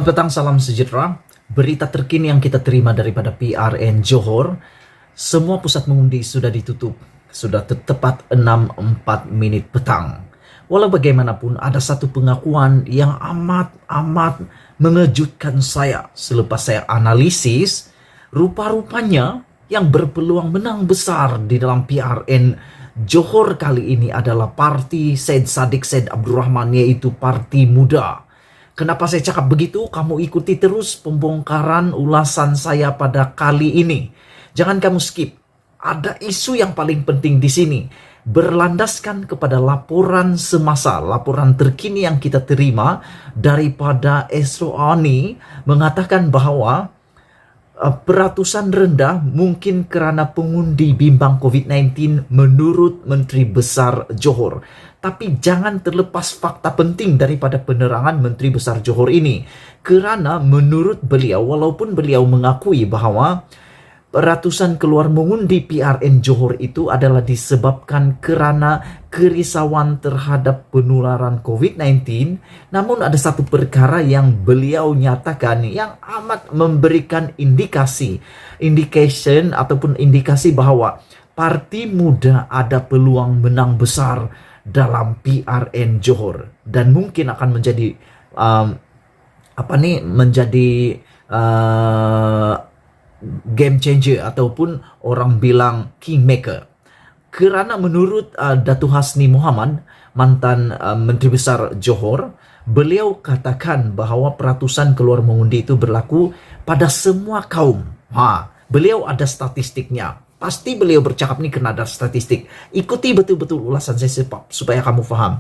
Petang, salam sejahtera. Berita terkini yang kita terima daripada PRN Johor, semua pusat mengundi sudah ditutup. Sudah tepat 6.04 petang. Walau bagaimanapun, ada satu pengakuan yang amat mengejutkan saya selepas saya analisis. Rupa-rupanya yang berpeluang menang besar di dalam PRN Johor kali ini adalah parti Syed Saddiq Syed Abdurrahman, yaitu Parti Muda. Kenapa saya cakap begitu? Kamu ikuti terus pembongkaran ulasan saya pada kali ini. Jangan kamu skip. Ada isu yang paling penting di sini. Berlandaskan kepada laporan semasa, laporan terkini yang kita terima daripada SOANI mengatakan bahwa peratusan rendah mungkin kerana pengundi bimbang COVID-19 menurut Menteri Besar Johor. Tapi jangan terlepas fakta penting daripada penerangan Menteri Besar Johor ini. Kerana menurut beliau, walaupun beliau mengakui bahwa ratusan keluar mengundi PRN Johor itu adalah disebabkan kerana kerisauan terhadap penularan COVID-19, namun ada satu perkara yang beliau nyatakan yang amat memberikan indication ataupun indikasi bahwa Parti Muda ada peluang menang besar dalam PRN Johor dan mungkin akan menjadi game changer ataupun orang bilang kingmaker. Kerana menurut Datuk Hasni Mohamad, mantan Menteri Besar Johor, beliau katakan bahawa peratusan keluar mengundi itu berlaku pada semua kaum. Beliau ada statistiknya. Pasti beliau bercakap ni kena ada statistik. Ikuti betul-betul ulasan saya supaya kamu faham.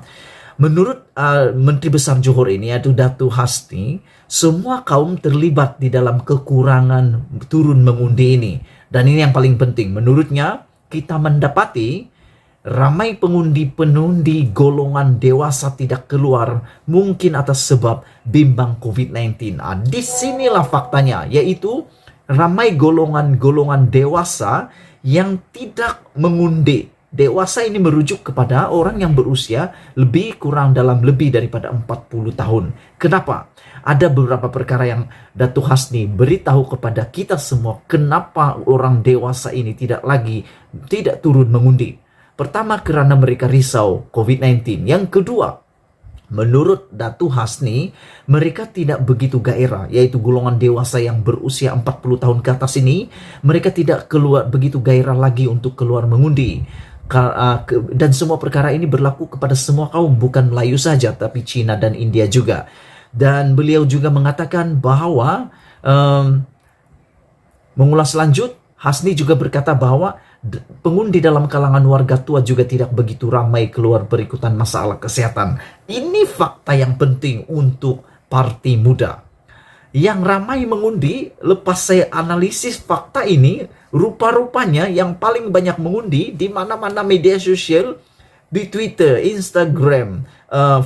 Menurut Menteri Besar Johor ini, yaitu Datuk Hasni, semua kaum terlibat di dalam kekurangan turun mengundi ini. Dan ini yang paling penting. Menurutnya, kita mendapati ramai pengundi-penundi golongan dewasa tidak keluar mungkin atas sebab bimbang COVID-19. Disinilah faktanya, yaitu ramai golongan-golongan dewasa yang tidak mengundi. Dewasa ini merujuk kepada orang yang berusia lebih daripada 40 tahun. Kenapa? Ada beberapa perkara yang Datuk Hasni beritahu kepada kita semua kenapa orang dewasa ini tidak turun mengundi. Pertama, kerana mereka risau COVID-19. Yang kedua, menurut Datuk Hasni, mereka tidak begitu gairah, yaitu golongan dewasa yang berusia 40 tahun ke atas ini, mereka tidak begitu gairah lagi untuk keluar mengundi. Dan semua perkara ini berlaku kepada semua kaum, bukan Melayu saja, tapi Cina dan India juga. Dan beliau juga mengatakan bahawa, mengulas lanjut, Hasni juga berkata bahawa pengundi dalam kalangan warga tua juga tidak begitu ramai keluar berikutan masalah kesehatan. Ini fakta yang penting untuk Parti Muda. Yang ramai mengundi, lepas saya analisis fakta ini, rupa-rupanya yang paling banyak mengundi di mana-mana media sosial, di Twitter, Instagram,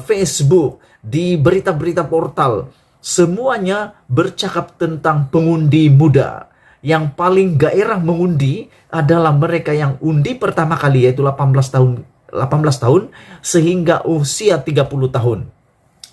Facebook, di berita-berita portal, semuanya bercakap tentang pengundi muda. Yang paling gairah mengundi adalah mereka yang undi pertama kali, yaitu 18 tahun sehingga usia 30 tahun.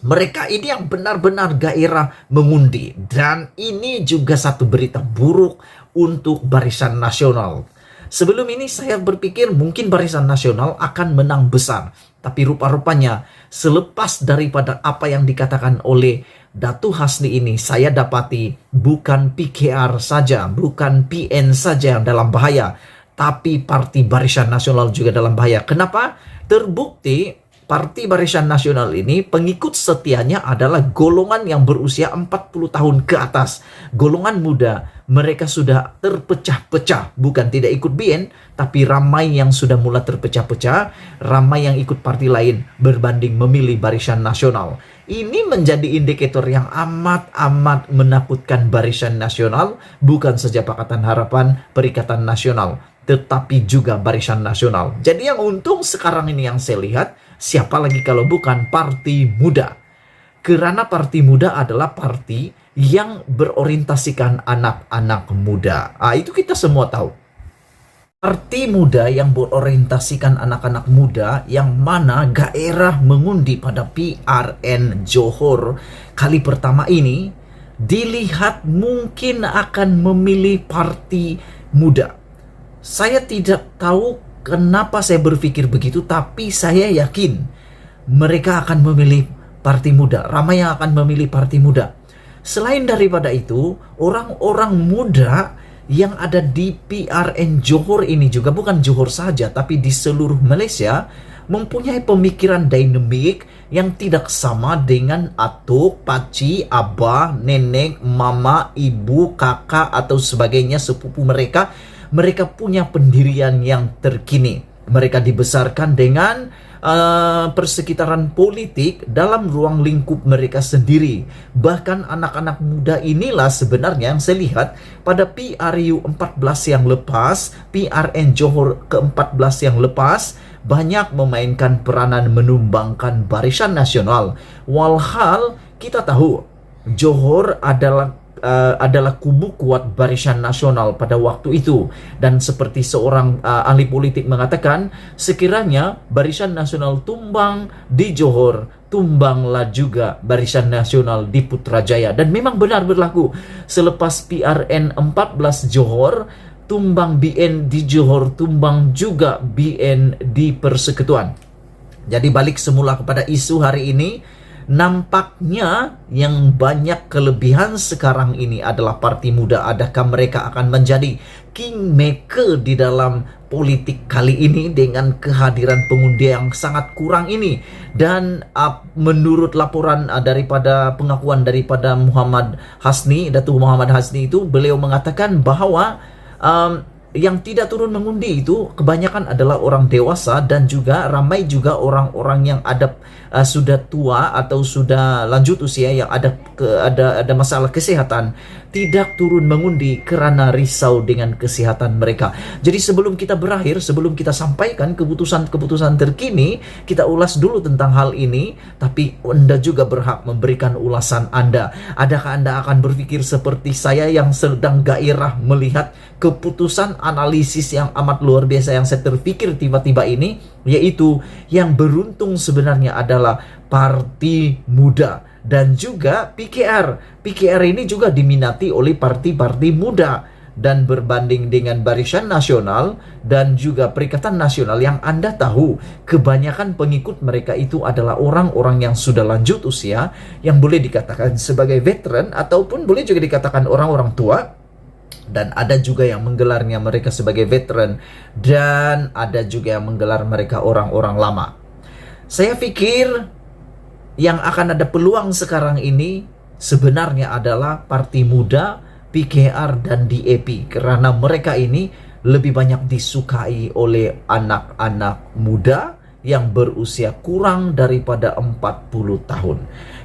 Mereka ini yang benar-benar gairah mengundi. Dan ini juga satu berita buruk untuk Barisan Nasional. Sebelum ini saya berpikir mungkin Barisan Nasional akan menang besar. Tapi rupa-rupanya selepas daripada apa yang dikatakan oleh Datuk Hasni ini, saya dapati bukan PKR saja, bukan PN saja yang dalam bahaya, tapi Parti Barisan Nasional juga dalam bahaya. Kenapa? Terbukti Parti Barisan Nasional ini pengikut setianya adalah golongan yang berusia 40 tahun ke atas. Golongan muda, mereka sudah terpecah-pecah. Bukan tidak ikut BN, tapi ramai yang sudah mulai terpecah-pecah. Ramai yang ikut parti lain berbanding memilih Barisan Nasional. Ini menjadi indikator yang amat menakutkan Barisan Nasional. Bukan saja Pakatan Harapan, Perikatan Nasional, tetapi juga Barisan Nasional. Jadi yang untung sekarang ini yang saya lihat, siapa lagi kalau bukan Parti Muda. Kerana Parti Muda adalah parti yang berorientasikan anak-anak muda. Itu kita semua tahu. Parti Muda yang berorientasikan anak-anak muda yang mana gairah mengundi pada PRN Johor kali pertama ini dilihat mungkin akan memilih parti muda. Saya tidak tahu kenapa saya berpikir begitu, tapi saya yakin mereka akan memilih parti muda. Ramai yang akan memilih parti muda. Selain daripada itu, orang-orang muda yang ada di PRN Johor ini juga, bukan Johor saja, tapi di seluruh Malaysia, mempunyai pemikiran dinamik yang tidak sama dengan atuk, paci, abah, nenek, mama, ibu, kakak, atau sebagainya sepupu mereka. Mereka punya pendirian yang terkini. Mereka dibesarkan dengan persekitaran politik dalam ruang lingkup mereka sendiri. Bahkan anak-anak muda inilah sebenarnya yang saya lihat pada PRU 14 yang lepas, PRN Johor ke-14 yang lepas, banyak memainkan peranan menumbangkan Barisan Nasional. Walhal kita tahu Johor adalah kubu kuat Barisan Nasional pada waktu itu, dan seperti seorang ahli politik mengatakan, sekiranya Barisan Nasional tumbang di Johor, tumbanglah juga Barisan Nasional di Putrajaya. Dan memang benar berlaku. Selepas PRN 14 Johor, tumbang BN di Johor, tumbang juga BN di Persekutuan. Jadi balik semula kepada isu hari ini, nampaknya yang banyak kelebihan sekarang ini adalah parti muda. Adakah mereka akan menjadi kingmaker di dalam politik kali ini dengan kehadiran pengundi yang sangat kurang ini? Dan menurut laporan daripada pengakuan daripada Muhammad Hasni, Datuk Muhammad Hasni itu, beliau mengatakan bahwa yang tidak turun mengundi itu kebanyakan adalah orang dewasa, dan juga ramai juga orang-orang yang sudah tua atau sudah lanjut usia yang ada masalah kesehatan, tidak turun mengundi karena risau dengan kesehatan mereka. Jadi sebelum kita berakhir, sebelum kita sampaikan keputusan-keputusan terkini, kita ulas dulu tentang hal ini. Tapi Anda juga berhak memberikan ulasan Anda. Adakah Anda akan berpikir seperti saya yang sedang gairah melihat keputusan analisis yang amat luar biasa yang saya terpikir tiba-tiba ini, yaitu yang beruntung sebenarnya adalah parti muda dan juga PKR. PKR ini juga diminati oleh parti-parti muda, dan berbanding dengan Barisan Nasional dan juga Perikatan Nasional yang Anda tahu kebanyakan pengikut mereka itu adalah orang-orang yang sudah lanjut usia, yang boleh dikatakan sebagai veteran ataupun boleh juga dikatakan orang-orang tua. Dan ada juga yang menggelarnya mereka sebagai veteran, dan ada juga yang menggelar mereka orang-orang lama. Saya pikir yang akan ada peluang sekarang ini sebenarnya adalah parti muda, PKR, dan DAP, karena mereka ini lebih banyak disukai oleh anak-anak muda yang berusia kurang daripada 40 tahun.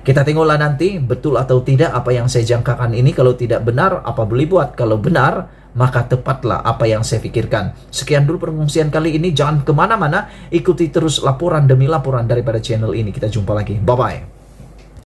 Kita tengoklah nanti betul atau tidak apa yang saya jangkakan ini. Kalau tidak benar, apa boleh buat? Kalau benar, maka tepatlah apa yang saya pikirkan. Sekian dulu pengungsian kali ini. Jangan kemana-mana, ikuti terus laporan demi laporan daripada channel ini. Kita jumpa lagi. Bye-bye.